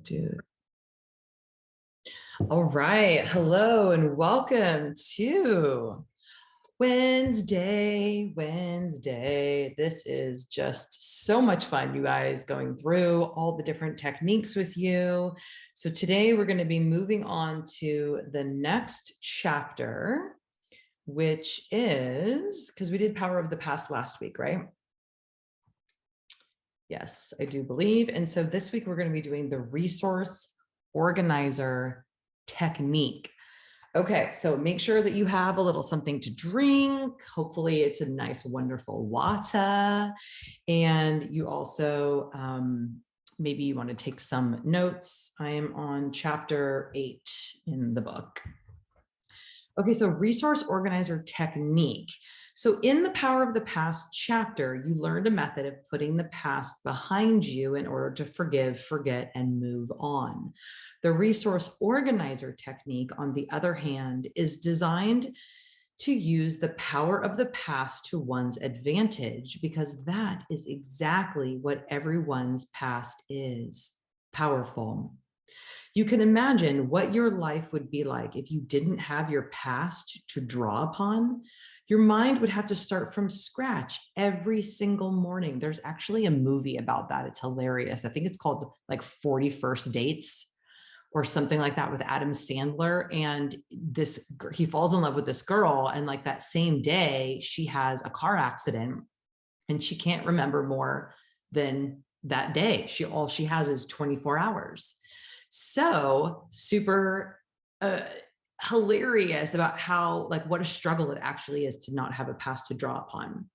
do. All right. Hello and welcome to Wednesday. This is just so much fun, you guys, going through all the different techniques with you. So today we're going to be moving on to the next chapter, which is, because we did Power of the Past last week, right? Yes, I do believe. And so this week we're going to be doing the resource organizer technique. Okay, so make sure that you have a little something to drink. Hopefully it's a nice, wonderful water. And you also, maybe you want to take some notes. I am on chapter 8 in the book. Okay, so resource organizer technique. So in the Power of the Past chapter, you learned a method of putting the past behind you in order to forgive, forget, and move on. The resource organizer technique, on the other hand, is designed to use the power of the past to one's advantage, because that is exactly what everyone's past is: powerful. You can imagine what your life would be like if you didn't have your past to draw upon. Your mind would have to start from scratch every single morning. There's actually a movie about that. It's hilarious. I think it's called like 41st Dates or something like that, with Adam Sandler. And he falls in love with this girl. And like that same day, she has a car accident and she can't remember more than that day. All she has is 24 hours. So super hilarious about how, like, what a struggle it actually is to not have a past to draw upon.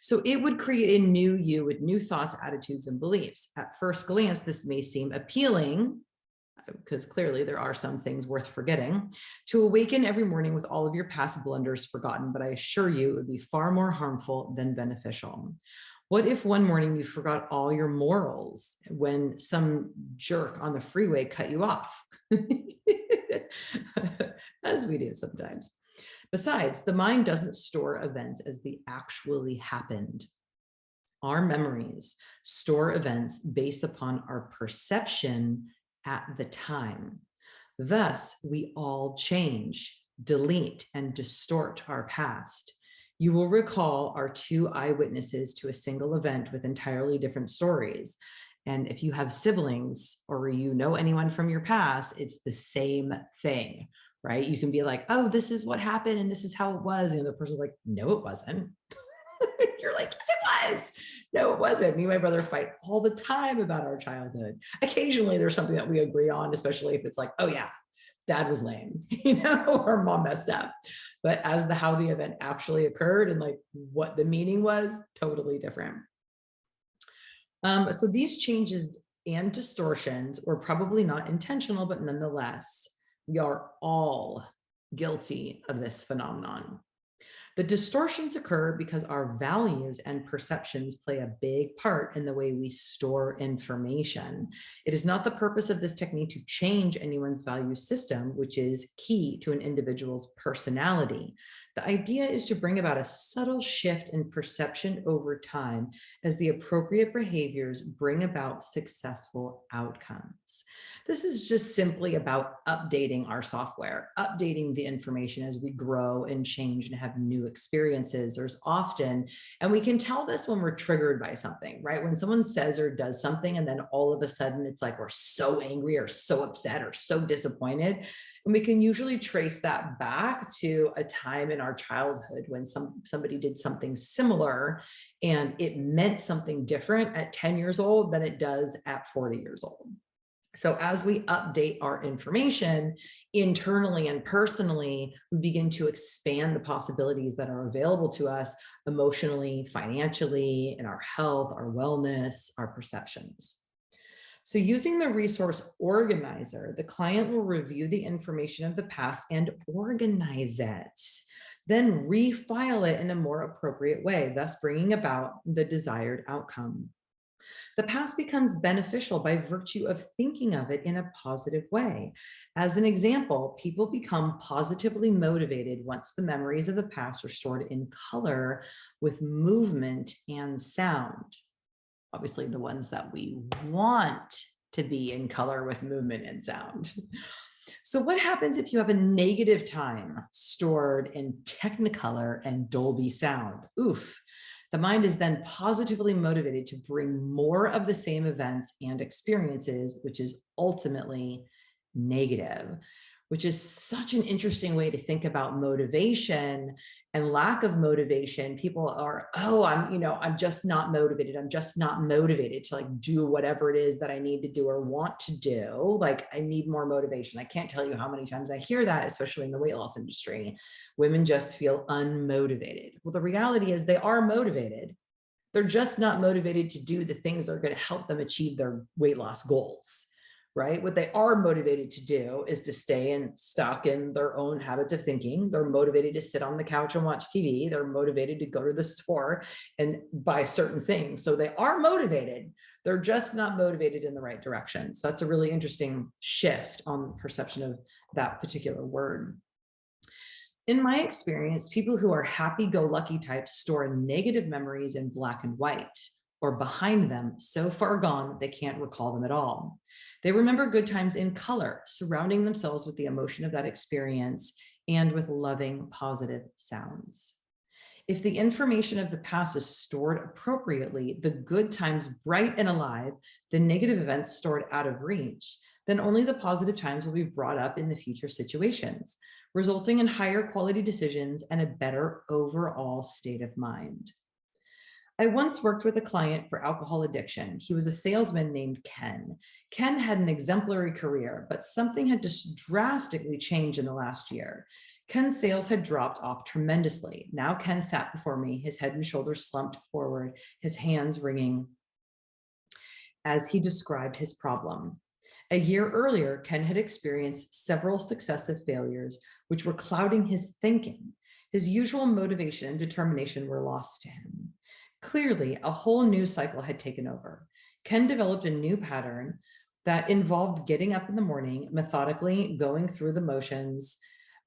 So it would create a new you with new thoughts, attitudes, and beliefs. At first glance, this may seem appealing, because clearly there are some things worth forgetting, to awaken every morning with all of your past blunders forgotten, but I assure you it would be far more harmful than beneficial. What if one morning you forgot all your morals when some jerk on the freeway cut you off? As we do sometimes. Besides, the mind doesn't store events as they actually happened. Our memories store events based upon our perception at the time. Thus, we all change, delete, and distort our past. You will recall our two eyewitnesses to a single event with entirely different stories. And if you have siblings or you know anyone from your past, it's the same thing, right? You can be like, oh, this is what happened and this is how it was. And the other person's like, no, it wasn't. You're like, yes, it was. No, it wasn't. Me and my brother fight all the time about our childhood. Occasionally there's something that we agree on, especially if it's like, oh yeah, dad was lame, or mom messed up. But as how the event actually occurred and like what the meaning was, totally different. So these changes and distortions were probably not intentional, but nonetheless, we are all guilty of this phenomenon. The distortions occur because our values and perceptions play a big part in the way we store information. It is not the purpose of this technique to change anyone's value system, which is key to an individual's personality. The idea is to bring about a subtle shift in perception over time as the appropriate behaviors bring about successful outcomes. This is just simply about updating our software, updating the information as we grow and change and have new experiences. There's often, and we can tell this when we're triggered by something, right? When someone says or does something and then all of a sudden it's like we're so angry or so upset or so disappointed. And we can usually trace that back to a time in our childhood when somebody did something similar and it meant something different at 10 years old than it does at 40 years old. So as we update our information internally and personally, we begin to expand the possibilities that are available to us emotionally, financially, in our health, our wellness, our perceptions. So using the resource organizer, the client will review the information of the past and organize it, then refile it in a more appropriate way, thus bringing about the desired outcome. The past becomes beneficial by virtue of thinking of it in a positive way. As an example, people become positively motivated once the memories of the past are stored in color with movement and sound. Obviously, the ones that we want to be in color with movement and sound. So what happens if you have a negative time stored in Technicolor and Dolby sound? Oof. The mind is then positively motivated to bring more of the same events and experiences, which is ultimately negative, which is such an interesting way to think about motivation and lack of motivation. People are, oh, I'm just not motivated. I'm just not motivated to like do whatever it is that I need to do or want to do. Like I need more motivation. I can't tell you how many times I hear that, especially in the weight loss industry. Women just feel unmotivated. Well, the reality is they are motivated. They're just not motivated to do the things that are going to help them achieve their weight loss goals. Right? What they are motivated to do is to stay stuck in their own habits of thinking. They're motivated to sit on the couch and watch TV. They're motivated to go to the store and buy certain things. So they are motivated. They're just not motivated in the right direction. So that's a really interesting shift on the perception of that particular word. In my experience, people who are happy-go-lucky types store negative memories in black and white, or behind them, so far gone that they can't recall them at all. They remember good times in color, surrounding themselves with the emotion of that experience and with loving, positive sounds. If the information of the past is stored appropriately, the good times bright and alive, the negative events stored out of reach, then only the positive times will be brought up in the future situations, resulting in higher quality decisions and a better overall state of mind. I once worked with a client for alcohol addiction. He was a salesman named Ken. Ken had an exemplary career, but something had just drastically changed in the last year. Ken's sales had dropped off tremendously. Now Ken sat before me, his head and shoulders slumped forward, his hands wringing as he described his problem. A year earlier, Ken had experienced several successive failures, which were clouding his thinking. His usual motivation and determination were lost to him. Clearly, a whole new cycle had taken over. Ken developed a new pattern that involved getting up in the morning, methodically going through the motions,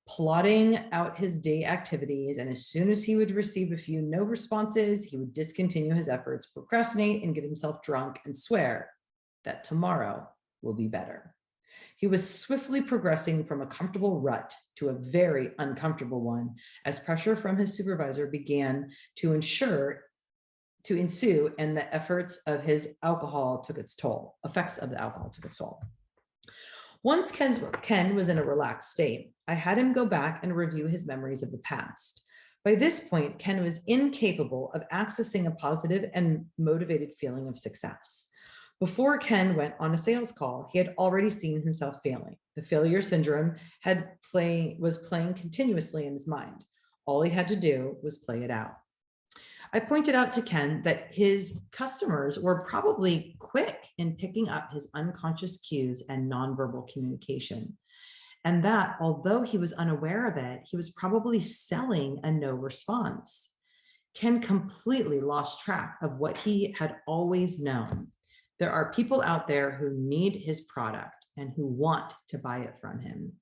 plotting out his day activities, and as soon as he would receive a few no responses, he would discontinue his efforts, procrastinate, and get himself drunk and swear that tomorrow will be better. He was swiftly progressing from a comfortable rut to a very uncomfortable one as pressure from his supervisor began to ensue, and the effects of the alcohol took its toll. Once Ken was in a relaxed state, I had him go back and review his memories of the past. By this point, Ken was incapable of accessing a positive and motivated feeling of success. Before Ken went on a sales call, he had already seen himself failing. The failure syndrome was playing continuously in his mind. All he had to do was play it out. I pointed out to Ken that his customers were probably quick in picking up his unconscious cues and nonverbal communication, and that although he was unaware of it, he was probably selling a no response. Ken completely lost track of what he had always known. There are people out there who need his product and who want to buy it from him.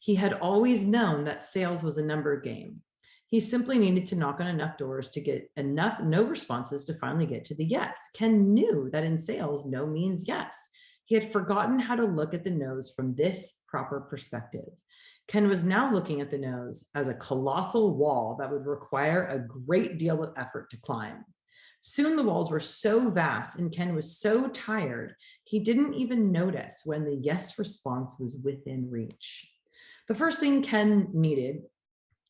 He had always known that sales was a number game. He simply needed to knock on enough doors to get enough no responses to finally get to the yes. Ken knew that in sales, no means yes. He had forgotten how to look at the no's from this proper perspective. Ken was now looking at the no's as a colossal wall that would require a great deal of effort to climb. Soon the walls were so vast and Ken was so tired, he didn't even notice when the yes response was within reach. The first thing Ken needed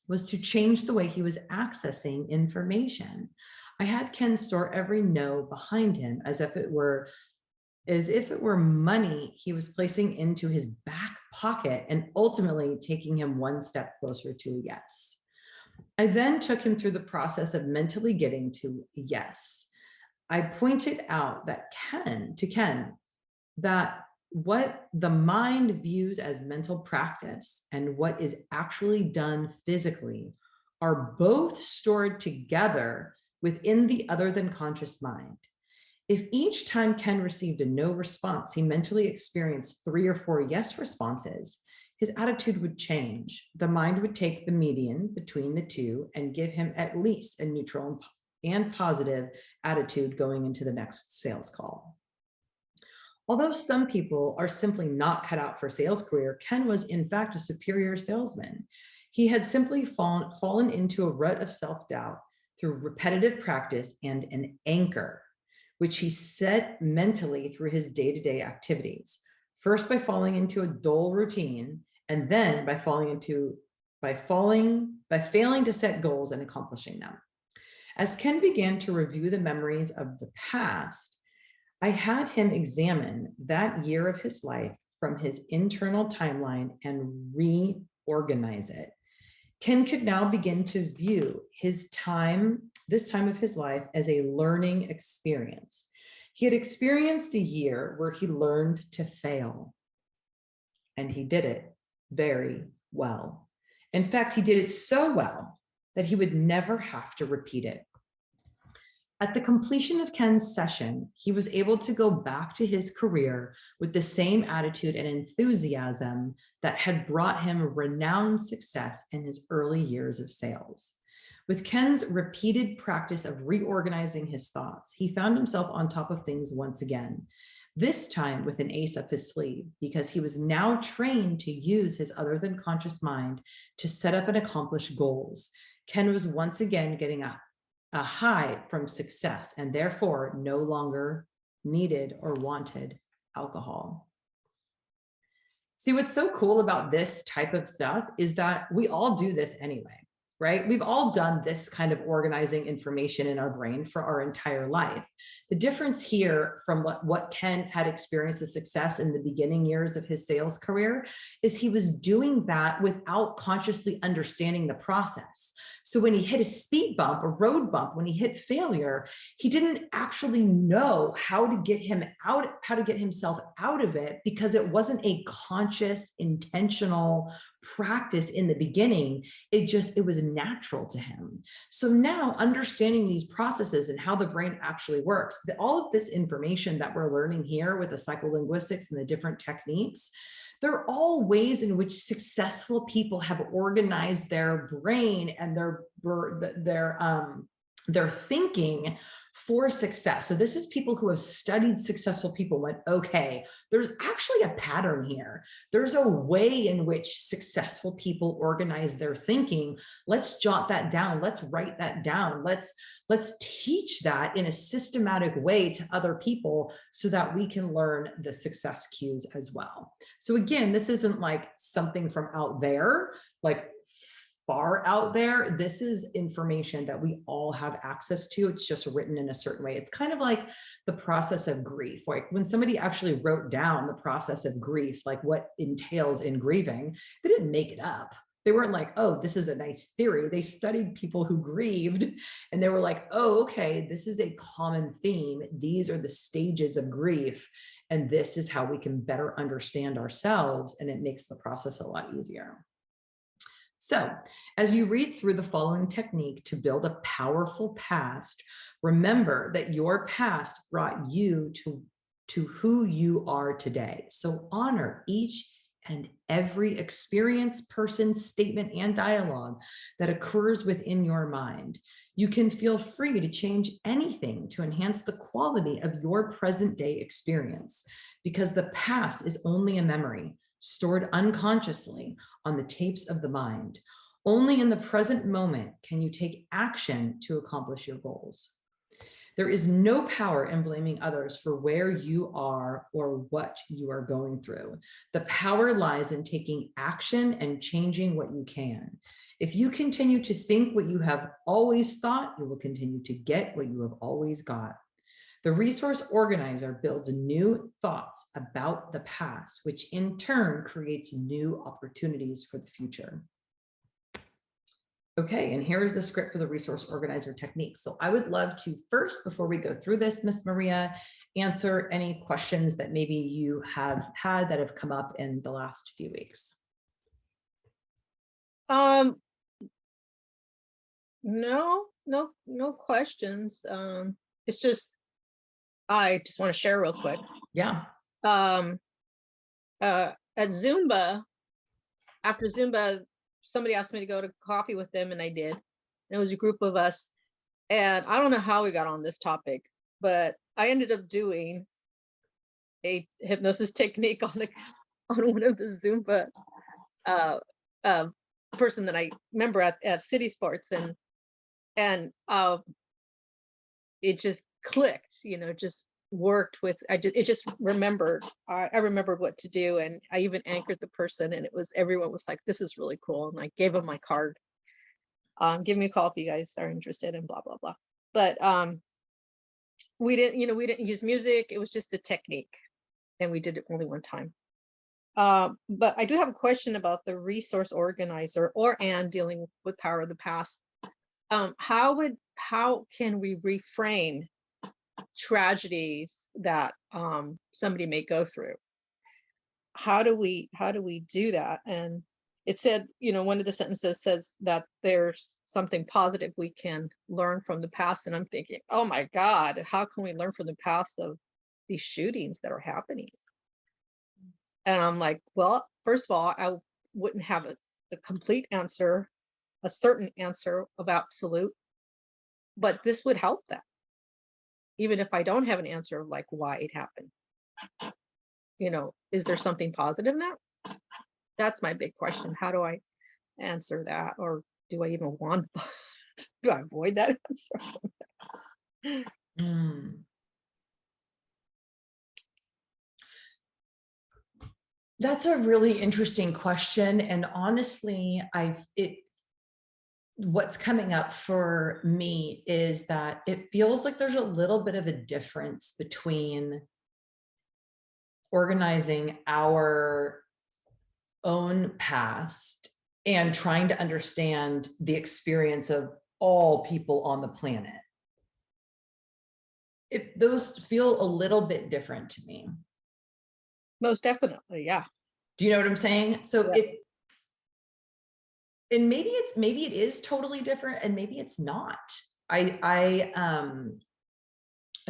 was to change the way he was accessing information. I had Ken store every no behind him as if it were money he was placing into his back pocket and ultimately taking him one step closer to a yes. I then took him through the process of mentally getting to a yes. I pointed out that Ken that what the mind views as mental practice and what is actually done physically are both stored together within the other than conscious mind. If each time Ken received a no response, he mentally experienced 3 or 4 yes responses, his attitude would change. The mind would take the median between the two and give him at least a neutral and positive attitude going into the next sales call. Although some people are simply not cut out for a sales career, Ken was in fact a superior salesman. He had simply fallen into a rut of self-doubt through repetitive practice and an anchor, which he set mentally through his day-to-day activities. First by falling into a dull routine, and then by failing to set goals and accomplishing them. As Ken began to review the memories of the past, I had him examine that year of his life from his internal timeline and reorganize it. Ken could now begin to view this time of his life, as a learning experience. He had experienced a year where he learned to fail, and he did it very well. In fact, he did it so well that he would never have to repeat it. At the completion of Ken's session, he was able to go back to his career with the same attitude and enthusiasm that had brought him renowned success in his early years of sales. With Ken's repeated practice of reorganizing his thoughts, he found himself on top of things once again, this time with an ace up his sleeve, because he was now trained to use his other than conscious mind to set up and accomplish goals. Ken was once again getting a high from success, and therefore no longer needed or wanted alcohol. See, what's so cool about this type of stuff is that we all do this anyway, right? We've all done this kind of organizing information in our brain for our entire life. The difference here from what Ken had experienced as success in the beginning years of his sales career is he was doing that without consciously understanding the process. So when he hit a speed bump, a road bump, when he hit failure, he didn't actually know how to get himself out of it, because it wasn't a conscious, intentional practice in the beginning. It was natural to him. So now, understanding these processes and how the brain actually works, all of this information that we're learning here with the psycholinguistics and the different techniques, they're all ways in which successful people have organized their brain and their thinking for success. So this is people who have studied successful people, went, okay, there's actually a pattern here. There's a way in which successful people organize their thinking. Let's jot that down. Let's write that down. Let's teach that in a systematic way to other people so that we can learn the success cues as well. So again, this isn't like something from out there, like far out there. This is information that we all have access to. It's just written in a certain way. It's kind of like the process of grief. Like when somebody actually wrote down the process of grief, like what entails in grieving, they didn't make it up. They weren't like, oh, this is a nice theory. They studied people who grieved and they were like, oh, okay, this is a common theme. These are the stages of grief. And this is how we can better understand ourselves. And it makes the process a lot easier. So as you read through the following technique to build a powerful past, remember that your past brought you to who you are today. So honor each and every experience, person, statement, and dialogue that occurs within your mind. You can feel free to change anything to enhance the quality of your present day experience, because the past is only a memory stored unconsciously on the tapes of the mind. Only in the present moment can you take action to accomplish your goals. There is no power in blaming others for where you are or what you are going through. The power lies in taking action and changing what you can. If you continue to think what you have always thought, you will continue to get what you have always got. The resource organizer builds new thoughts about the past, which in turn creates new opportunities for the future. Okay, and here is the script for the resource organizer technique. So I would love to first, before we go through this, Miss Maria, answer any questions that maybe you have had that have come up in the last few weeks. No questions. It's just, I just want to share real quick. Yeah. At Zumba, after Zumba, somebody asked me to go to coffee with them, and I did. And it was a group of us, and I don't know how we got on this topic, but I ended up doing a hypnosis technique on one of the Zumba uh, uh, person that I remember at City Sports, and it just clicked, just worked with. It just remembered. I remembered what to do, and I even anchored the person, and everyone was like, "This is really cool," and I gave them my card. Give me a call if you guys are interested, and blah blah blah. But we didn't use music. It was just a technique, and we did it only one time. But I do have a question about the resource organizer and dealing with power of the past. How can we reframe tragedies that somebody may go through? How do we do that? And it said, one of the sentences says that there's something positive we can learn from the past. And I'm thinking, oh my God, how can we learn from the past of these shootings that are happening? And I'm like, well, first of all, I wouldn't have a complete answer, a certain answer of absolute, but this would help that. Even if I don't have an answer of like why it happened, is there something positive in that? That's my big question. How do I answer that? Or do I even want, do I avoid that answer? That's a really interesting question. And honestly, what's coming up for me is that it feels like there's a little bit of a difference between organizing our own past and trying to understand the experience of all people on the planet. Those feel a little bit different to me. Most definitely, yeah. Do you know what I'm saying? So yeah. And maybe it is totally different, and maybe it's not. I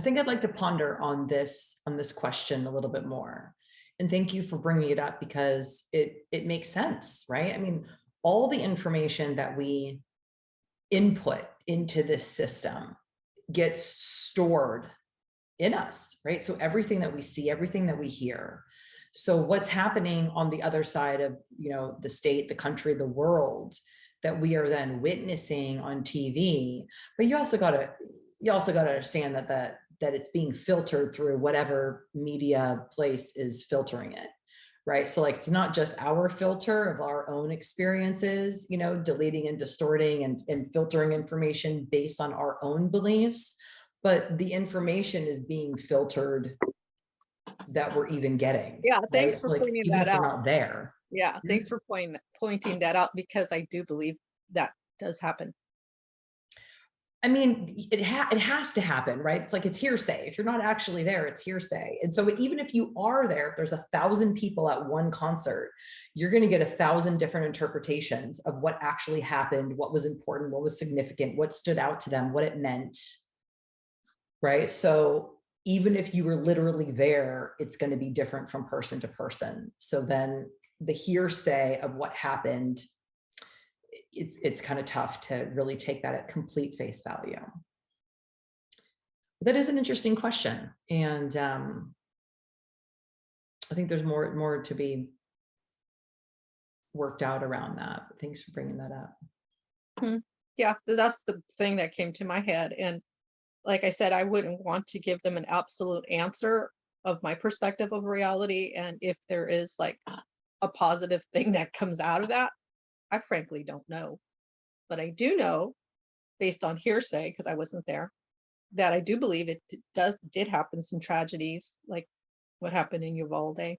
think I'd like to ponder on this question a little bit more. And thank you for bringing it up, because it makes sense, right? I mean, all the information that we input into this system gets stored in us, right? So everything that we see, everything that we hear. So what's happening on the other side of, the state, the country, the world, that we are then witnessing on TV, but you also got to understand that it's being filtered through whatever media place is filtering it, right? So like, it's not just our filter of our own experiences, deleting and distorting and filtering information based on our own beliefs, but the information is being filtered that we're even getting. Yeah, thanks right? for So pointing even that if we're out. not there. Yeah, thanks for pointing that out, because I do believe that does happen. I mean, it has to happen, right? It's like, it's hearsay. If you're not actually there, it's hearsay. And so even if you are there, if there's 1,000 people at one concert, you're going to get 1,000 different interpretations of what actually happened, what was important, what was significant, what stood out to them, what it meant, right? So even if you were literally there, it's going to be different from person to person. So then the hearsay of what happened, it's kind of tough to really take that at complete face value. That is an interesting question. And I think there's more to be worked out around that. But thanks for bringing that up. Yeah, that's the thing that came to my head. And like I said, I wouldn't want to give them an absolute answer of my perspective of reality. And if there is like a positive thing that comes out of that, I frankly don't know. But I do know, based on hearsay, because I wasn't there, that I do believe it did happen, some tragedies, like what happened in Uvalde,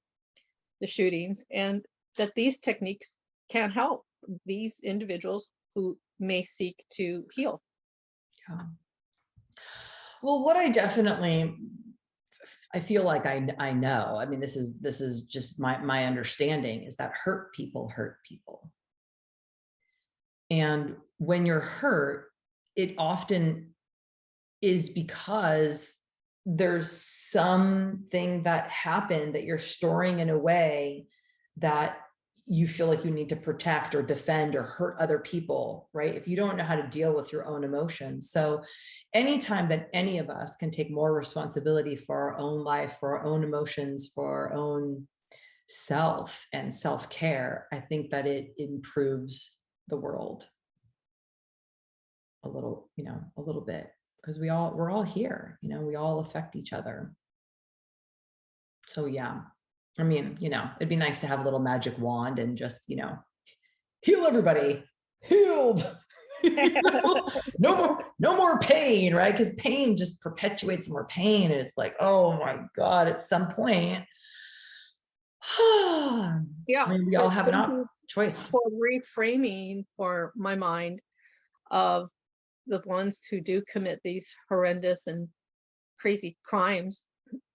the shootings, and that these techniques can help these individuals who may seek to heal. Yeah. Well, what I feel like I know, I mean, this is just my understanding, is that hurt people hurt people. And when you're hurt, it often is because there's something that happened that you're storing in a way that you feel like you need to protect or defend or hurt other people, right? If you don't know how to deal with your own emotions. So anytime that any of us can take more responsibility for our own life, for our own emotions, for our own self and self-care, I think that it improves the world a little, a little bit, because we're all here, we all affect each other. So yeah, I mean, it'd be nice to have a little magic wand and just, heal everybody, healed. No more pain, right? Because pain just perpetuates more pain. And it's like, oh my God, at some point, Yeah, I mean, we all have an choice. for reframing for my mind of the ones who do commit these horrendous and crazy crimes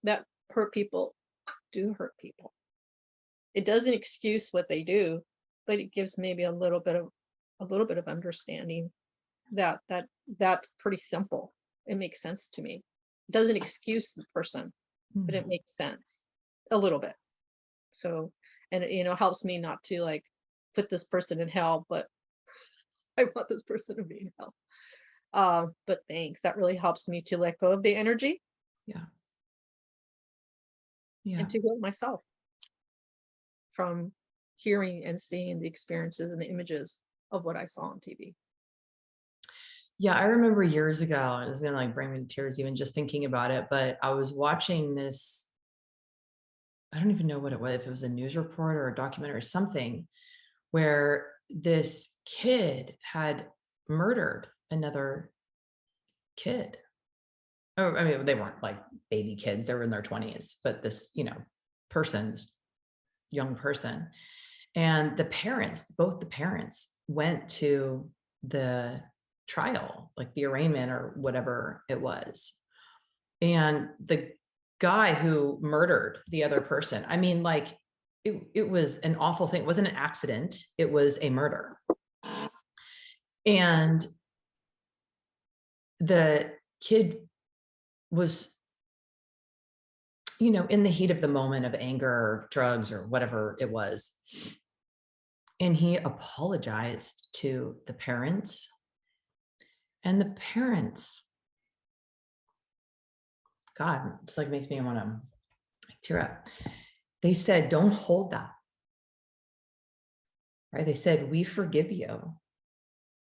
that hurt people do hurt people. It doesn't excuse what they do, but it gives maybe a little bit of understanding that that's pretty simple. It makes sense to me. It doesn't excuse the person, but it makes sense a little bit. So, and it helps me not to like put this person in hell, but I want this person to be in hell. But thanks. That really helps me to let go of the energy. Yeah. And to heal myself from hearing and seeing the experiences and the images of what I saw on TV. Yeah, I remember years ago, it's gonna like bring me to tears even just thinking about it, but I was watching this, I don't even know what it was, if it was a news report or a documentary or something, where this kid had murdered another kid. Oh, I mean, they weren't like baby kids, they were in their 20s, but this, young person. And both the parents went to the trial, like the arraignment or whatever it was. And the guy who murdered the other person, I mean, like, it was an awful thing. It wasn't an accident, it was a murder. And the kid was, in the heat of the moment of anger or drugs or whatever it was. And he apologized to the parents. And the parents, God, it's like makes me want to tear up. They said, don't hold that. Right? They said, we forgive you.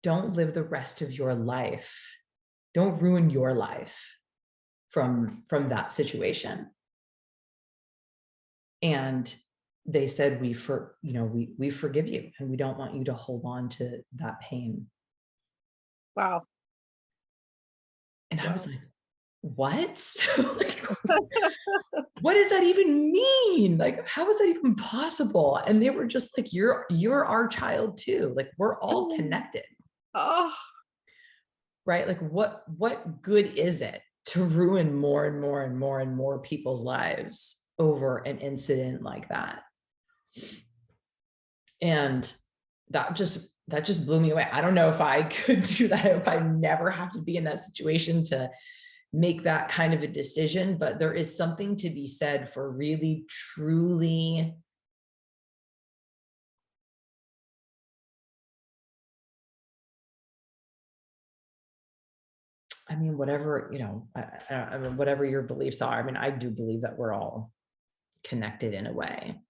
Don't live the rest of your life. Don't ruin your life from that situation. And they said, we forgive you, and we don't want you to hold on to that pain. Wow. And I was like, what? Like, what does that even mean? Like, how is that even possible? And they were just like, you're our child too. Like, we're all connected. Oh, right? Like, what good is it to ruin more and more and more and more people's lives over an incident like that? And that just blew me away. I don't know if I could do that, if I never have to be in that situation to make that kind of a decision, but there is something to be said for really, truly I mean, whatever, I mean, whatever your beliefs are. I mean, I do believe that we're all connected in a way.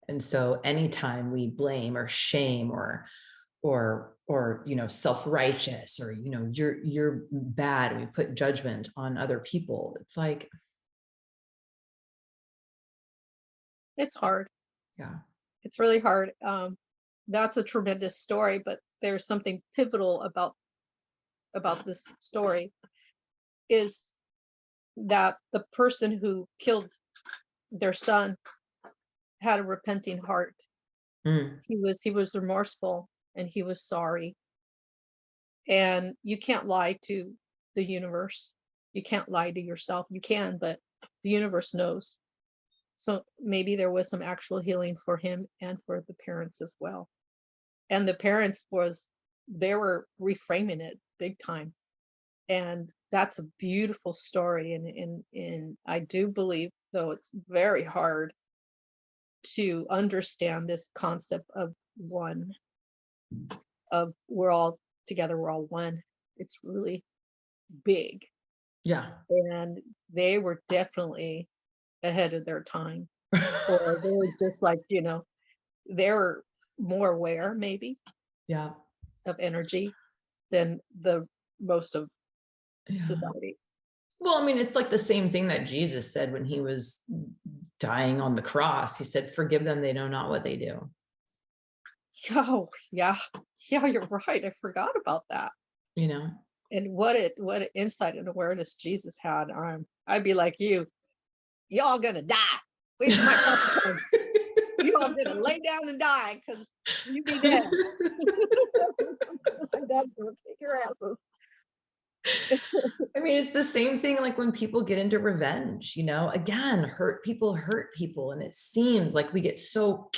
And so anytime we blame or shame or self-righteous or you're bad, and we put judgment on other people, it's like, it's hard. yeah. It's really hard. That's a tremendous story, but there's something pivotal about this story is that the person who killed their son had a repenting heart. He was remorseful and he was sorry. And you can't lie to the universe. You can't lie to yourself. You can, but the universe knows. So maybe there was some actual healing for him and for the parents as well. And the parents they were reframing it big time. And that's a beautiful story. And I do believe, though it's very hard to understand this concept of one, of we're all together, we're all one. It's really big. Yeah. And they were definitely ahead of their time. Or they were just like, they're more aware maybe Yeah. of energy than the most of Yeah. society. Well, I mean, it's like the same thing that Jesus said when he was dying on the cross. He said, forgive them, they know not what they do. Oh, yeah. Yeah, you're right. I forgot about that. You know? And what an insight and awareness Jesus had. I'd be like y'all gonna die. Wait for my time. You all gonna lay down and die because you be dead. My dad's gonna kick your asses. I mean, it's the same thing like when people get into revenge, again, people hurt people. And it seems like we get so,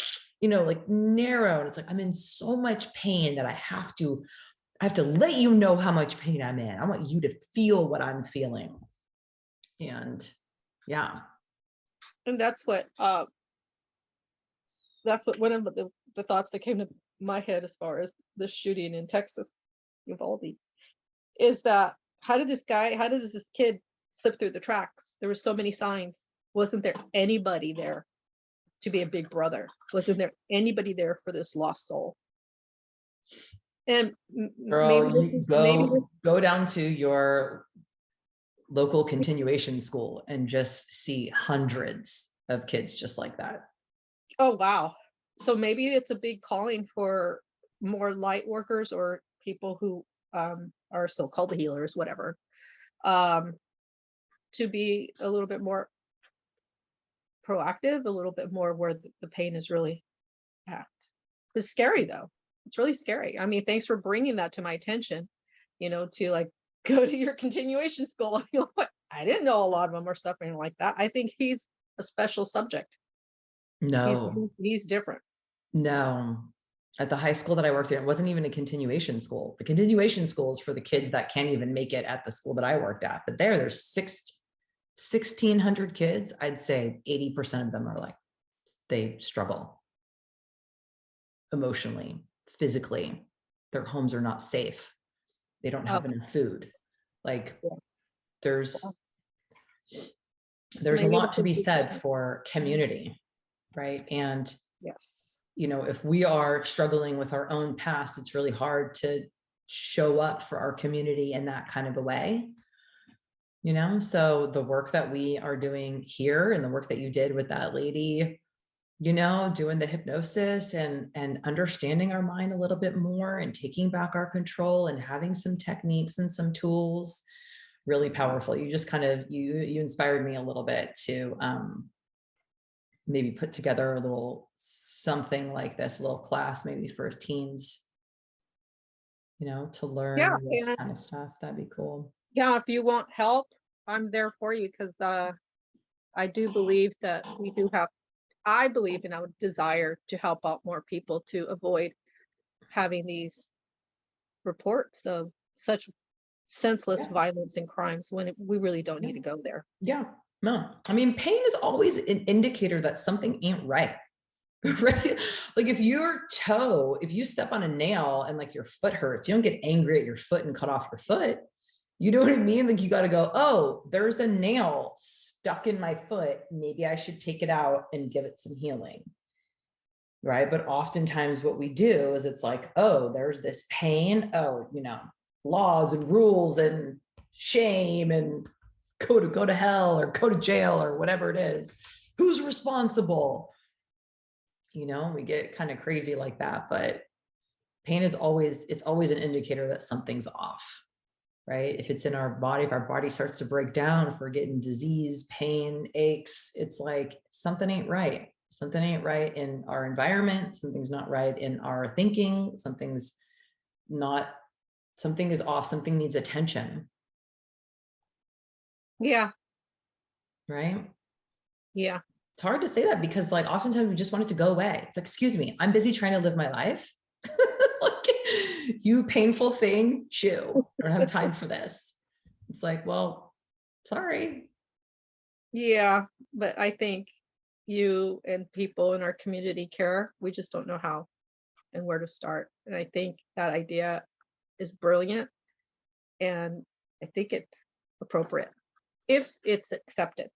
like narrow. And it's like, I'm in so much pain that I have to let you know how much pain I'm in. I want you to feel what I'm feeling. And yeah. And that's what one of the thoughts that came to my head as far as the shooting in Texas, Uvalde, is that how did this kid slip through the cracks? There were so many signs. Wasn't there anybody there to be a big brother? Wasn't there anybody there for this lost soul? And Girl, go down to your local continuation school and just see hundreds of kids just like that. Oh, wow. So maybe it's a big calling for more light workers or people who are still called the healers, whatever, to be a little bit more proactive, a little bit more where the pain is really at. It's scary though. It's really scary. I mean, thanks for bringing that to my attention, to like go to your continuation school. I didn't know a lot of them are suffering like that. I think he's a special subject. No, he's different. No. At the high school that I worked in, it wasn't even a continuation school. The continuation school is for the kids that can't even make it at the school that I worked at. But there's 1,600 kids. I'd say 80% of them are like, they struggle emotionally, physically. Their homes are not safe. They don't have enough food. Like there's a lot to be said for community, right? And yes, if we are struggling with our own past, it's really hard to show up for our community in that kind of a way. So the work that we are doing here and the work that you did with that lady, doing the hypnosis and understanding our mind a little bit more and taking back our control and having some techniques and some tools, really powerful. You just kind of, you inspired me a little bit to maybe put together a little something like this, a little class maybe for teens, to learn this kind of stuff. That'd be cool. Yeah, if you want help, I'm there for you because I do believe that I believe in our desire to help out more people to avoid having these reports of such senseless violence and crimes when we really don't need to go there. Yeah, no. I mean, pain is always an indicator that something ain't right. Right? Like if you step on a nail and like your foot hurts, you don't get angry at your foot and cut off your foot. You know what I mean? Like you got to go, oh, there's a nail stuck in my foot. Maybe I should take it out and give it some healing. Right. But oftentimes what we do is it's like, oh, there's this pain. Oh, laws and rules and shame and go to hell or go to jail or whatever it is. Who's responsible? We get kind of crazy like that, but pain is always an indicator that something's off, right? If it's in our body, if our body starts to break down, if we're getting disease, pain, aches, it's like something ain't right. Something ain't right in our environment. Something's not right in our thinking. Something is off. Something needs attention. Yeah. Right? Yeah. It's hard to say that because like oftentimes we just want it to go away. It's like, excuse me, I'm busy trying to live my life. Like, you painful thing, chew. I don't have time for this. It's like, well, sorry. Yeah, but I think you and people in our community care. We just don't know how and where to start. And I think that idea is brilliant. And I think it's appropriate if it's accepted,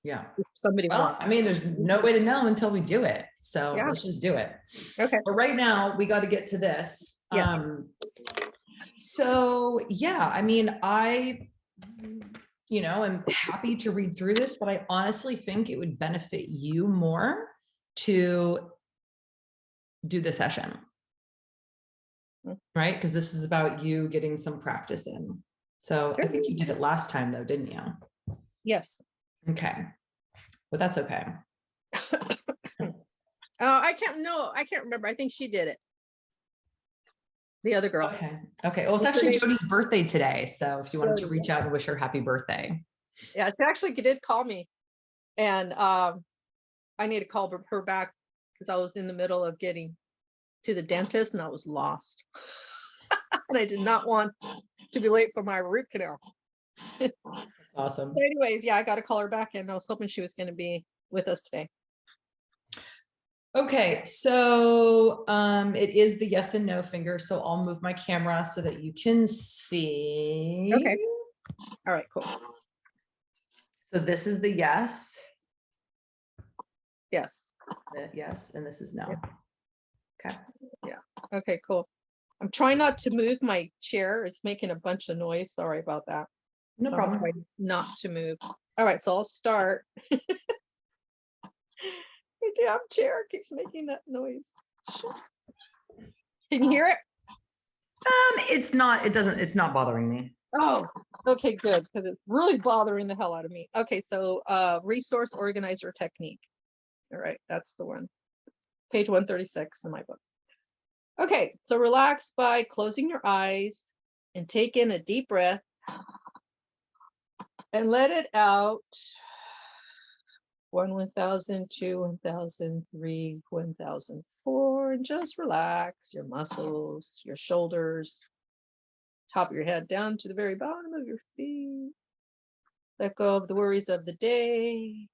Yeah. if somebody Well, I wants. mean, there's no way to know until we do it. So Yeah. let's just do it. Okay. But right now we got to get to this. Yes. So yeah, I mean, I, am happy to read through this, but I honestly think it would benefit you more to do the session, right? Because this is about you getting some practice in. So I think you did it last time though, didn't you? Yes. Okay. But that's okay. I can't remember. I think she did it. The other girl. Okay. Okay. Well, it's What's her actually name? Jody's birthday today. So if you wanted to Jody, reach out and wish her happy birthday. yeah, she actually did call me, and I need to call her back because I was in the middle of getting to the dentist and I was lost, and I did not want to be late for my root canal. That's awesome. So anyways, yeah, I got to call her back, and I was hoping she was going to be with us today. Okay, so it is the yes and no finger. So I'll move my camera so that you can see. Okay. All right, cool. So this is the yes. Yes. Yes, and this is no. Yeah. Okay. Yeah. Okay, cool. I'm trying not to move my chair. It's making a bunch of noise. Sorry about that. No So problem. I'm trying not to move. All right, so I'll start. My damn chair keeps making that noise. Can you hear it? It's not bothering me. Oh, okay, good, because it's really bothering the hell out of me. Okay, so resource organizer technique. All right, that's the one. Page 136 in my book. Okay, so relax by closing your eyes and take in a deep breath and let it out. 1, 1000, 2, 1000, 3, 1004, and just relax your muscles, your shoulders, top of your head down to the very bottom of your feet. Let go of the worries of the day.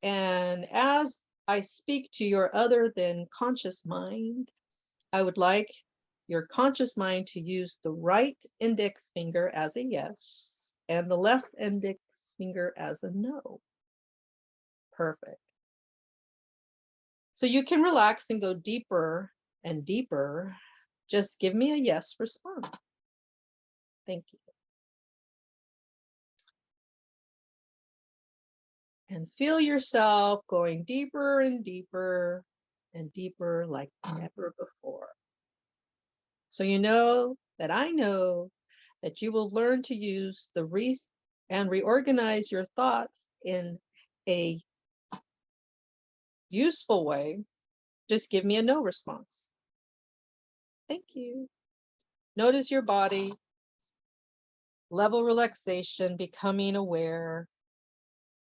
And as I speak to your other than conscious mind, I would like your conscious mind to use the right index finger as a yes and the left index finger as a no. Perfect. So you can relax and go deeper and deeper. Just give me a yes response. Thank you. And feel yourself going deeper and deeper and deeper like never before. So you know that I know that you will learn to use the and reorganize your thoughts in a useful way. Just give me a no response. Thank you. Notice your body, level relaxation, becoming aware,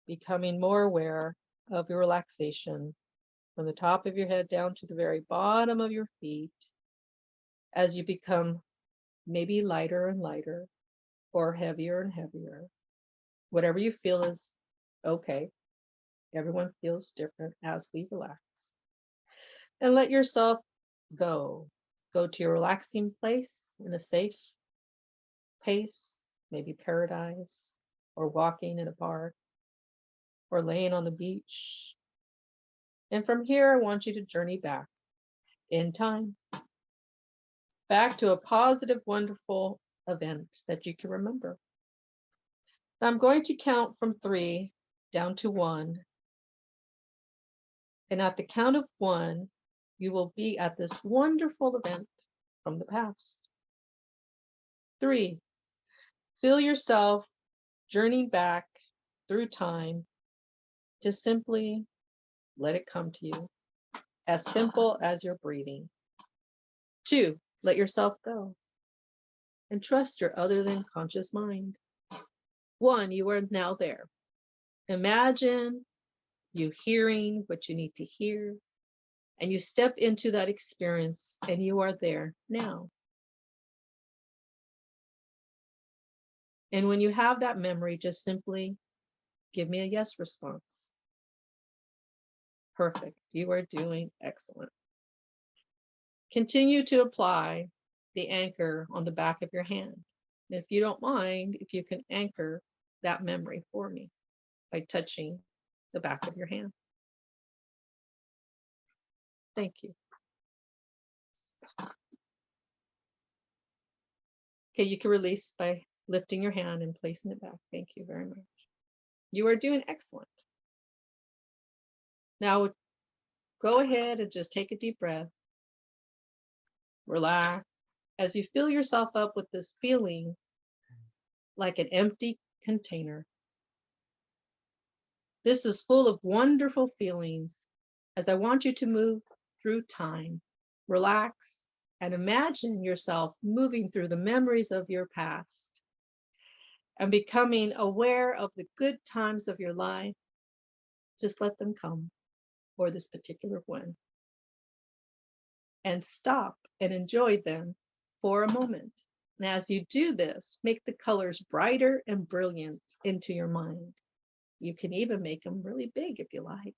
becoming more aware of your relaxation from the top of your head down to the very bottom of your feet as you become maybe lighter and lighter or heavier and heavier. Whatever you feel is okay. Everyone feels different as we relax. And let yourself go. Go to your relaxing place in a safe pace, maybe paradise, or walking in a park, or laying on the beach. And from here, I want you to journey back in time, back to a positive, wonderful event that you can remember. Now I'm going to count from 3 down to 1. And at the count of 1, you will be at this wonderful event from the past. 3, feel yourself journeying back through time to simply let it come to you, as simple as your breathing. 2, let yourself go and trust your other than conscious mind. 1, you are now there. Imagine you hearing what you need to hear, and you step into that experience and you are there now. And when you have that memory, just simply Give me a yes response. Perfect. You are doing excellent. Continue to apply the anchor on the back of your hand. And if you don't mind, if you can anchor that memory for me by touching the back of your hand. Thank you. Okay, you can release by lifting your hand and placing it back. Thank you very much. You are doing excellent. Now go ahead and just take a deep breath. Relax. As you fill yourself up with this feeling like an empty container. This is full of wonderful feelings as I want you to move through time. Relax and imagine yourself moving through the memories of your past and becoming aware of the good times of your life. Just let them come, or this particular one, and stop and enjoy them for a moment. And as you do this, make the colors brighter and brilliant into your mind. You can even make them really big if you like.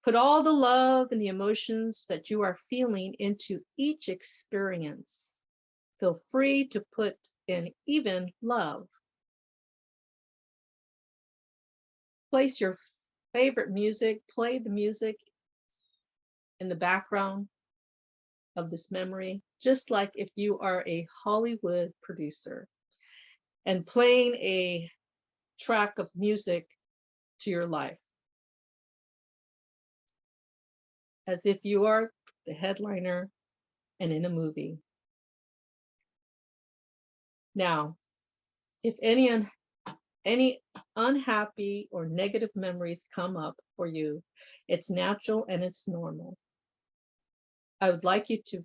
Put all the love and the emotions that you are feeling into each experience. Feel free to put in even love. Place your favorite music, play the music in the background of this memory, just like if you are a Hollywood producer and playing a track of music to your life, as if you are the headliner and in a movie. Now, if any unhappy or negative memories come up for you, it's natural and it's normal. I would like you to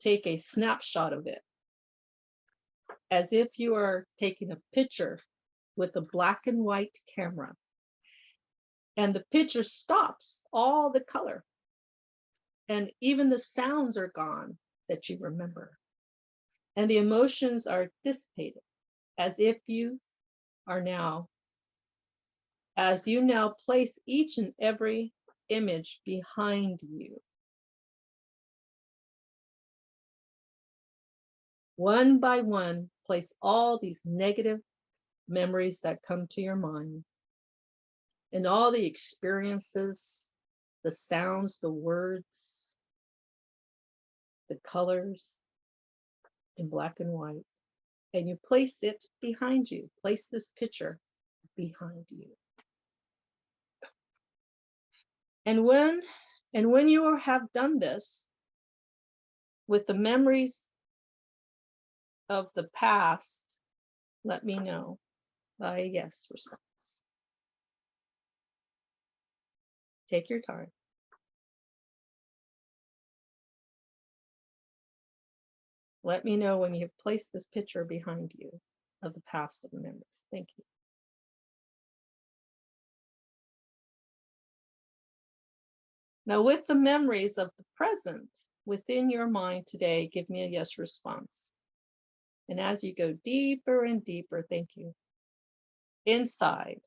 take a snapshot of it, as if you are taking a picture with a black and white camera. And the picture stops all the color. And even the sounds are gone that you remember. And the emotions are dissipated, as if you are now, as you now place each and every image behind you. One by one, place all these negative memories that come to your mind and all the experiences, the sounds, the words, the colors in black and white. And you place it behind you. Place this picture behind you. And when you have done this with the memories of the past, let me know by a yes response. Take your time. Let me know when you've placed this picture behind you of the past of the memories. Thank you. Now, with the memories of the present within your mind today, give me a yes response. And as you go deeper and deeper, thank you, inside,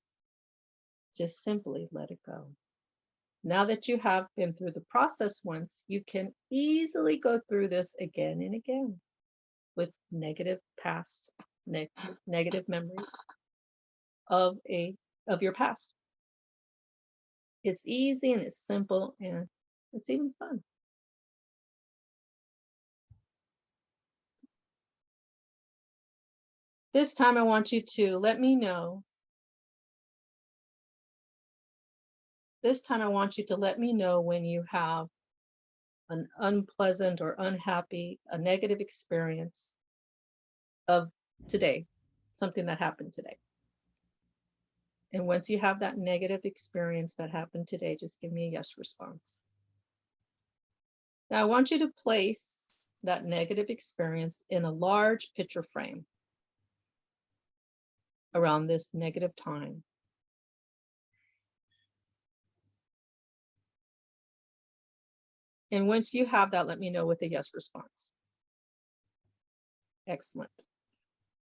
just simply let it go. Now that you have been through the process once, you can easily go through this again and again with negative past, negative memories of your past. It's easy and it's simple and it's even fun. This time I want you to let me know. This time I want you to let me know when you have an unpleasant or unhappy, a negative experience of today, something that happened today. And once you have that negative experience that happened today, just give me a yes response. Now I want you to place that negative experience in a large picture frame around this negative time. And once you have that, let me know with a yes response. Excellent.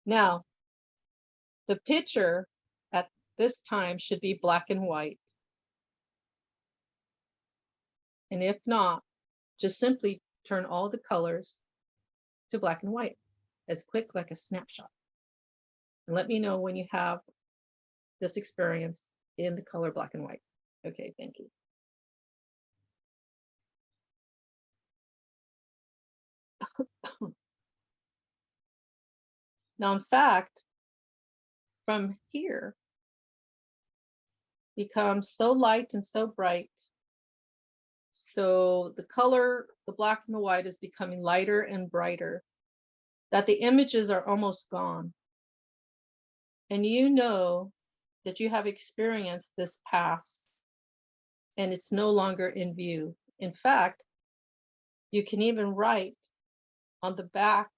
Now, The picture at this time should be black and white. And if not, just simply turn all the colors to black and white, as quick like a snapshot. And let me know when you have this experience in the color black and white. Okay, thank you. Now, in fact, from here becomes so light and so bright. So the color, the black and the white, is becoming lighter and brighter, that the images are almost gone. And you know that you have experienced this past and it's no longer in view. In fact, you can even write on the back,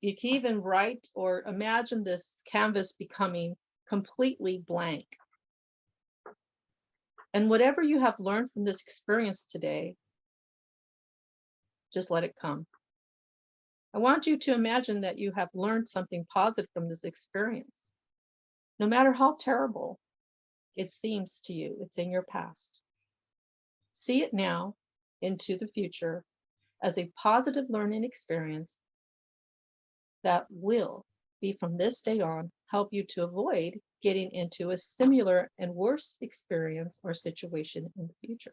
you can even write or imagine this canvas becoming completely blank. And whatever you have learned from this experience today, just let it come. I want you to imagine that you have learned something positive from this experience. No matter how terrible it seems to you, it's in your past. See it now into the future as a positive learning experience that will be, from this day on, help you to avoid getting into a similar and worse experience or situation in the future.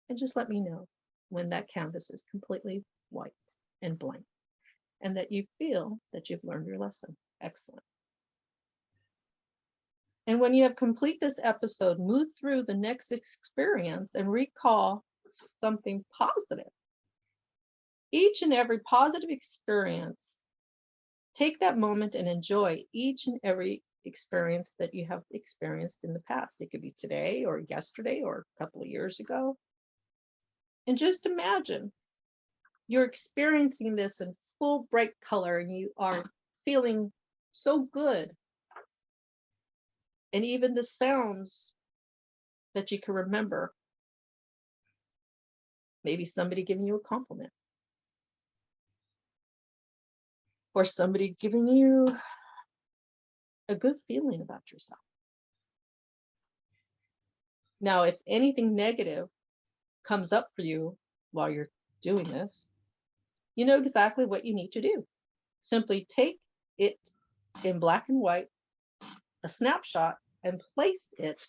And just let me know when that canvas is completely white and blank, and that you feel that you've learned your lesson. Excellent. And when you have complete this episode, move through the next experience and recall something positive. Each and every positive experience, take that moment and enjoy each and every experience that you have experienced in the past. It could be today or yesterday or a couple of years ago. And just imagine you're experiencing this in full bright color and you are feeling so good. And even the sounds that you can remember, maybe somebody giving you a compliment, or somebody giving you a good feeling about yourself. Now, if anything negative comes up for you while you're doing this, you know exactly what you need to do. Simply take it in black and white, a snapshot, and place it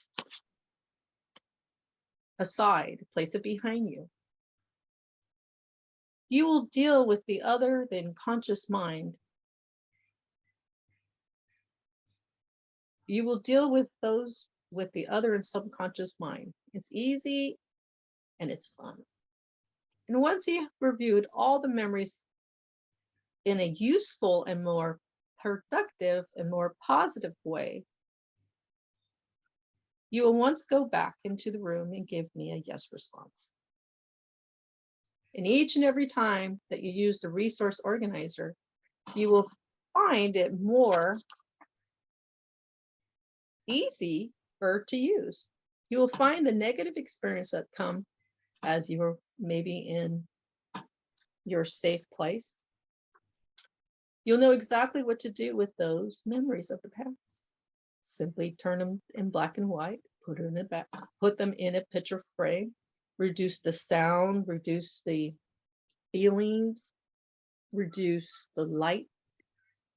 aside, place it behind you. You will deal with the other than conscious mind. You will deal with those with the other and subconscious mind. It's easy and it's fun. And once you've reviewed all the memories in a useful and more productive and more positive way, you will once go back into the room and give me a yes response. And each and every time that you use the resource organizer, you will find it more easy to use. You will find the negative experience that come as you are maybe in your safe place. You'll know exactly what to do with those memories of the past. Simply turn them in black and white, put them in a picture frame, reduce the sound, reduce the feelings, reduce the light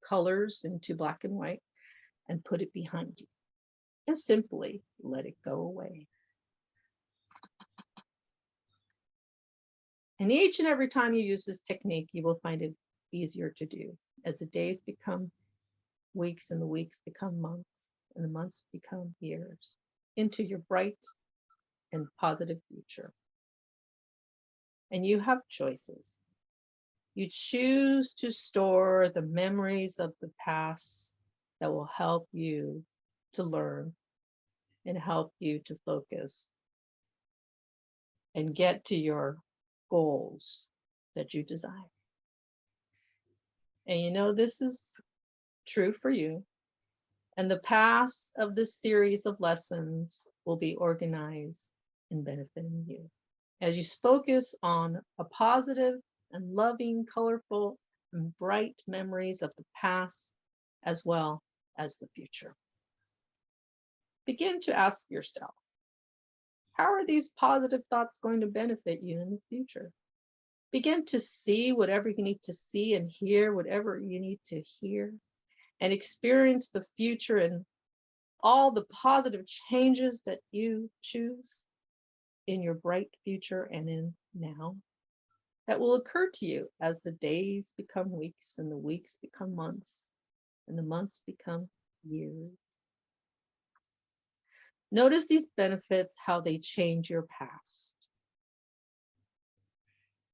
colors into black and white, and put it behind you. And simply let it go away. And each and every time you use this technique, you will find it easier to do. As the days become weeks and the weeks become months and the months become years, into your bright and positive future. And you have choices. You choose to store the memories of the past that will help you to learn and help you to focus and get to your goals that you desire. And you know, this is true for you. And the past of this series of lessons will be organized and benefiting you. As you focus on a positive and loving, colorful, and bright memories of the past as well as the future. Begin to ask yourself, how are these positive thoughts going to benefit you in the future? Begin to see whatever you need to see and hear whatever you need to hear, and experience the future and all the positive changes that you choose in your bright future and in now that will occur to you as the days become weeks and the weeks become months and the months become years. Notice these benefits, how they change your past.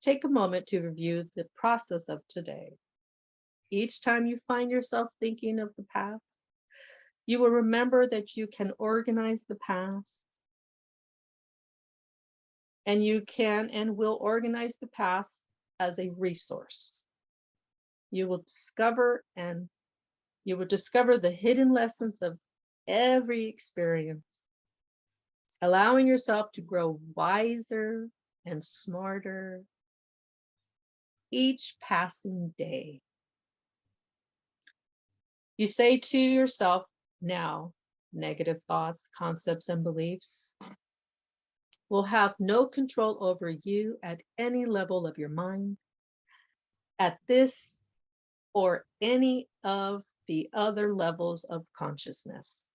Take a moment to review the process of today. Each time you find yourself thinking of the past, you will remember that you can organize the past, and you can and will organize the past as a resource. You will discover the hidden lessons of every experience, allowing yourself to grow wiser and smarter each passing day. You say to yourself now, negative thoughts, concepts, and beliefs will have no control over you at any level of your mind, at this or any of the other levels of consciousness.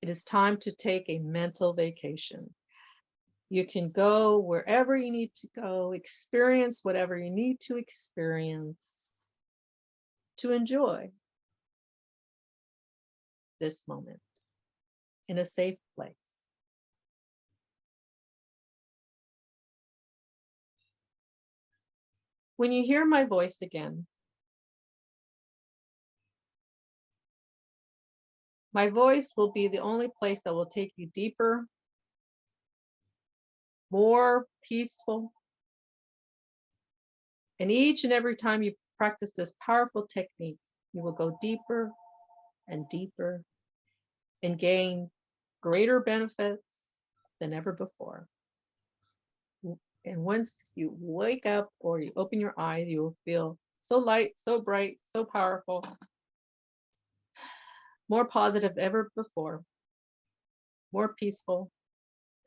It is time to take a mental vacation. You can go wherever you need to go, experience whatever you need to experience to enjoy this moment in a safe place. When you hear my voice again, my voice will be the only place that will take you deeper, more peaceful. And each and every time you practice this powerful technique, you will go deeper and deeper and gain greater benefits than ever before. And once you wake up or you open your eyes, you will feel so light, so bright, so powerful, more positive than ever before, more peaceful,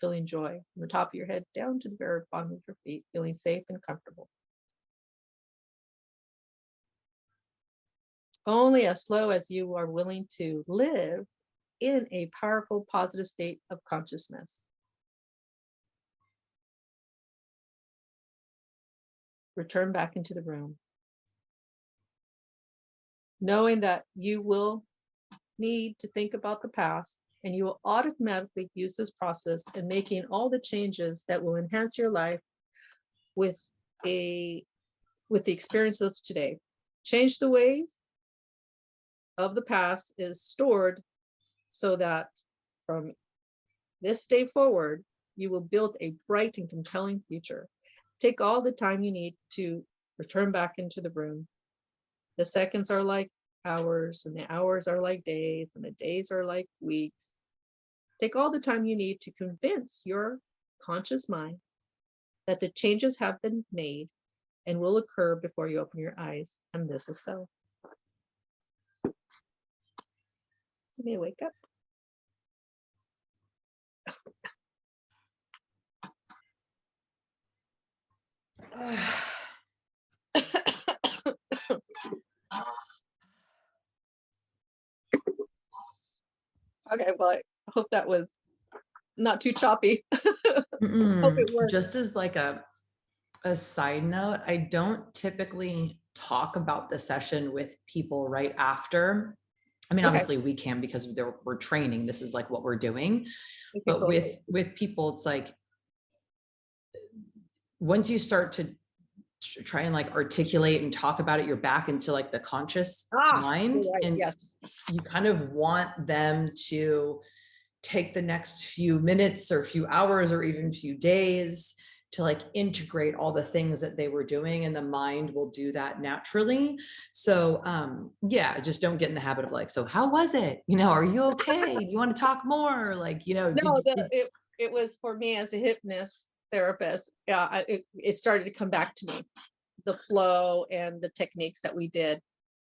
feeling joy from the top of your head down to the very bottom of your feet, feeling safe and comfortable. Only as slow as you are willing to live in a powerful, positive state of consciousness. Return back into the room, knowing that you will need to think about the past, and you will automatically use this process in making all the changes that will enhance your life with the experience of today. Change the ways of the past is stored so that from this day forward, you will build a bright and compelling future. Take all the time you need to return back into the room. The seconds are like hours, and the hours are like days, and the days are like weeks. Take all the time you need to convince your conscious mind that the changes have been made and will occur before you open your eyes, and this is so. You may wake up. Okay, well, I hope that was not too choppy. Hope it worked. Just as like a side note, I don't typically talk about the session with people right after. I mean, Okay. obviously we can because we're training. This is like what we're doing. Okay, But cool. with people, it's like once you start to try and like articulate and talk about it, you're back into like the conscious mind. Right. And Yes. you kind of want them to take the next few minutes or few hours or even few days to like integrate all the things that they were doing, and the mind will do that naturally. So yeah, just don't get in the habit of like, so how was it? You know, are you okay? You want to talk more? Like, you know, No, it was for me as a hypnotherapist. Yeah, it started to come back to me. the flow and the techniques that we did.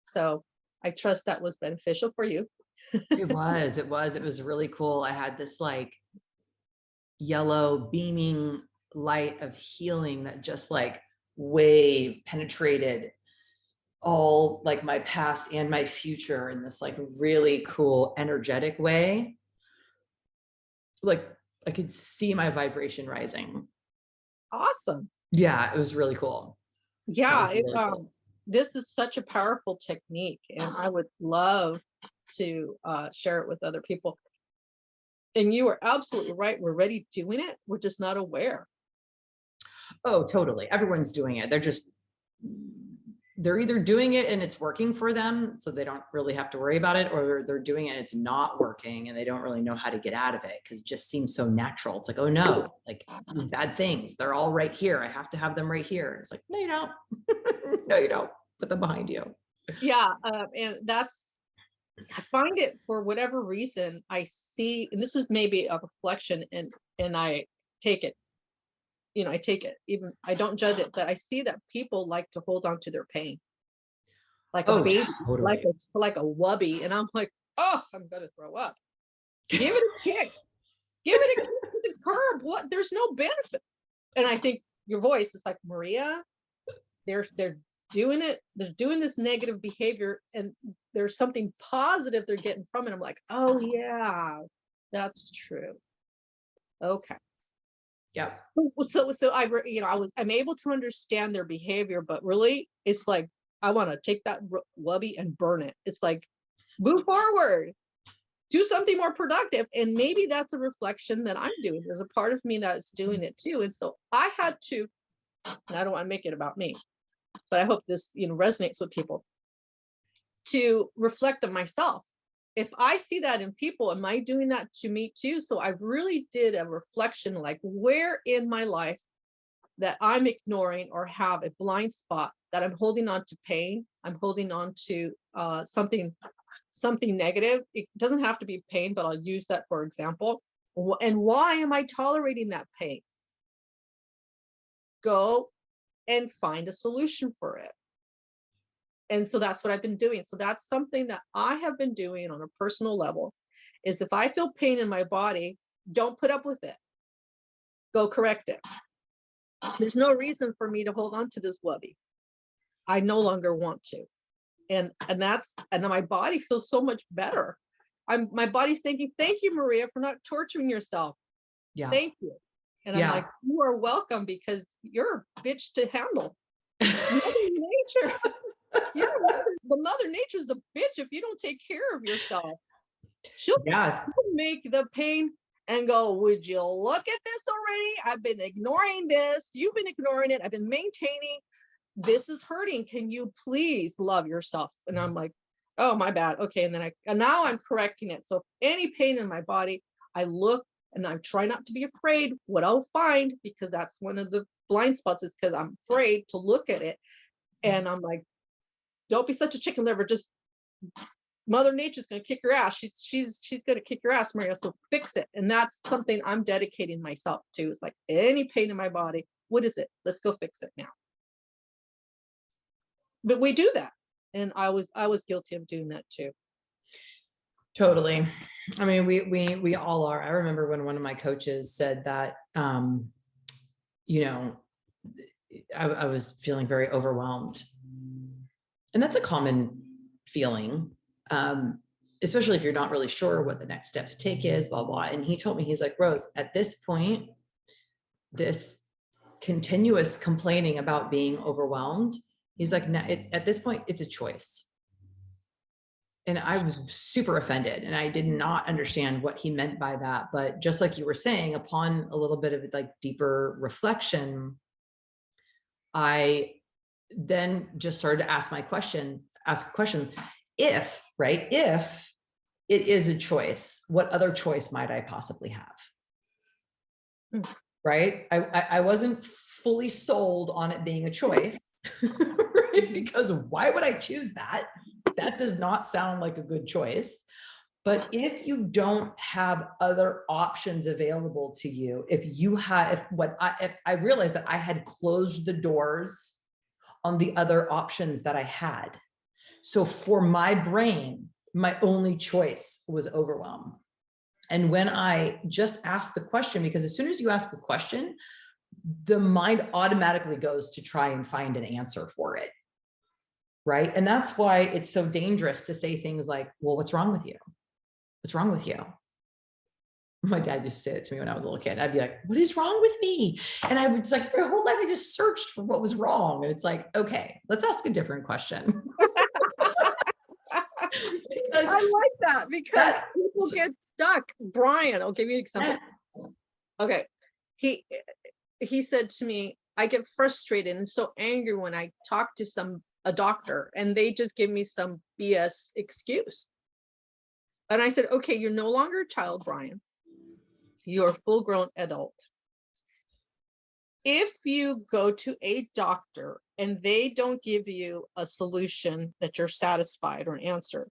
So I trust that was beneficial for you. It was really cool. I had this like yellow beaming light of healing that just like way penetrated all like my past and my future in this like really cool energetic way. Like I could see my vibration rising. Awesome. Yeah, it was really cool. That was Yeah, really cool. this is such a powerful technique, and I would love to share it with other people. And you are absolutely right. We're already doing it. We're just not aware. Oh, totally. Everyone's doing it. They're either doing it and it's working for them, so they don't really have to worry about it, or they're doing it and it's not working and they don't really know how to get out of it because it just seems so natural. It's like, oh no, like these bad things, they're all right here. I have to have them right here. It's like, no, you don't. No, you don't. Put them behind you. Yeah, and I find it for whatever reason I see, and this is maybe a reflection, and I take it. I take it. Even I don't judge it, but I see that people like to hold on to their pain like a Oh, baby, totally. like a wubby, and I'm like, oh, I'm gonna throw up. Give it a kick. Give it a kick to the curb. What? There's no benefit. And I think your voice is like, Maria, they're doing it. They're doing this negative behavior, and there's something positive they're getting from it. I'm like, oh yeah, that's true. Okay. Yeah. I'm able to understand their behavior, but really it's like I want to take that wubby and burn it. It's like, move forward, do something more productive. And maybe that's a reflection that I'm doing. There's a part of me that's doing it too. And so I had to, and I don't want to make it about me, but I hope this resonates with people, to reflect on myself. If I see that in people, am I doing that to me too? So I really did a reflection, like where in my life that I'm ignoring or have a blind spot, that I'm holding on to pain, I'm holding on to something negative. It doesn't have to be pain, but I'll use that for example. And why am I tolerating that pain? Go and find a solution for it. And so that's what I've been doing. So that's something that I have been doing on a personal level, is if I feel pain in my body, don't put up with it. Go correct it. There's no reason for me to hold on to this wubby. I no longer want to. And then my body feels so much better. My body's thinking, thank you, Maria, for not torturing yourself. Yeah. Thank you. And I'm like, you are welcome, because you're a bitch to handle. Mother Nature. The Mother Nature's a bitch if you don't take care of yourself. She'll make the pain and go, would you look at this already? I've been ignoring this. You've been ignoring it. I've been maintaining. This is hurting. Can you please love yourself? And I'm like, oh, my bad. Okay. And now I'm correcting it. So if any pain in my body, I look and I try not to be afraid what I'll find, because that's one of the blind spots, is because I'm afraid to look at it. And I'm like, don't be such a chicken liver. Just Mother Nature's going to kick your ass. She's going to kick your ass, Maria. So fix it. And that's something I'm dedicating myself to. It's like, any pain in my body, what is it? Let's go fix it now. But we do that. And I was guilty of doing that too. Totally. I mean, we all are. I remember when one of my coaches said that, I was feeling very overwhelmed. And that's a common feeling, especially if you're not really sure what the next step to take is, blah, blah. And he told me, he's like, Rose, at this point, this continuous complaining about being overwhelmed, he's like, at this point, it's a choice. And I was super offended, and I did not understand what he meant by that. But just like you were saying, upon a little bit of like deeper reflection, I then just started to ask a question, if it is a choice, what other choice might I possibly have? Right? I wasn't fully sold on it being a choice, right? Because why would I choose that? That does not sound like a good choice. But if you don't have other options available to you, if I realized that I had closed the doors on the other options that I had. So for my brain, my only choice was overwhelm. And when I just asked the question, because as soon as you ask a question, the mind automatically goes to try and find an answer for it. Right. And that's why it's so dangerous to say things like, well, what's wrong with you? What's wrong with you? My dad used to say it to me when I was a little kid. I'd be like, what is wrong with me? And I was like, my whole life, I just searched for what was wrong. And it's like, okay, let's ask a different question. I like that because people get stuck. Brian, I'll give you an example. Okay. He said to me, I get frustrated and so angry when I talk to a doctor and they just give me some BS excuse. And I said, okay, you're no longer a child, Brian. You're a full-grown adult. If you go to a doctor and they don't give you a solution that you're satisfied or an answer,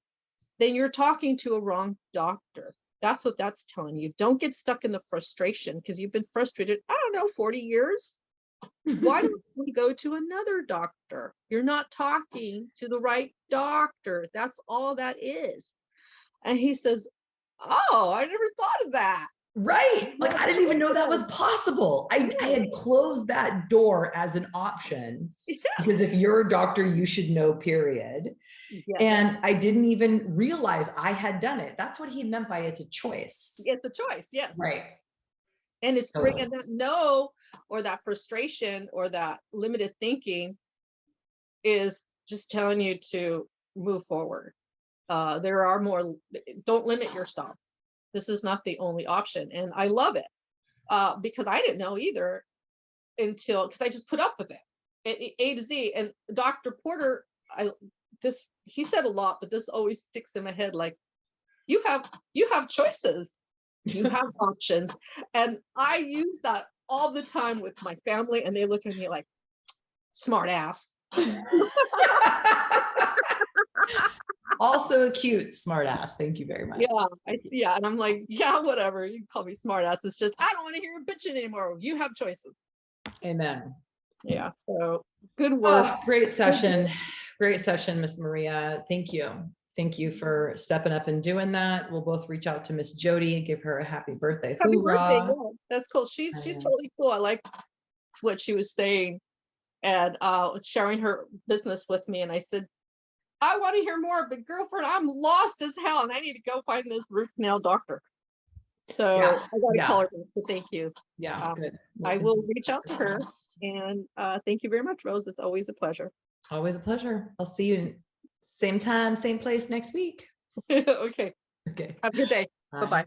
then you're talking to a wrong doctor. That's what that's telling you. Don't get stuck in the frustration because you've been frustrated, I don't know, 40 years. Why don't we go to another doctor? You're not talking to the right doctor. That's all that is. And he says, oh, I never thought of that. Right. Like, I didn't even know that was possible. I had closed that door as an option because if you're a doctor, you should know, period. Yes. And I didn't even realize I had done it. That's what he meant by it's a choice. It's a choice. Yes. Right. And it's bringing that no or that frustration or that limited thinking is just telling you to move forward. There are more, don't limit yourself. This is not the only option. And I love it because I didn't know either because I just put up with it. A to Z. And Dr. Porter, he said a lot, but this always sticks in my head. Like, you have choices, you have options. And I use that all the time with my family and they look at me like, smart ass. Also a cute smart ass. Thank you very much. Yeah. And I'm like, yeah, whatever. You can call me smart ass. It's just, I don't want to hear you bitching anymore. You have choices. Amen. Yeah. So good work. Oh, great session. Great session, Miss Maria. Thank you. Thank you for stepping up and doing that. We'll both reach out to Miss Jody and give her a happy birthday. Happy birthday. Yeah, that's cool. She's totally cool. I like what she was saying and sharing her business with me. And I said, I want to hear more, but girlfriend, I'm lost as hell and I need to go find this root canal doctor. So I got to call her. So thank you. Yeah, good. I will reach out to her and thank you very much, Rose. It's always a pleasure. Always a pleasure. I'll see you same time, same place next week. Okay. Okay. Have a good day. Bye-bye.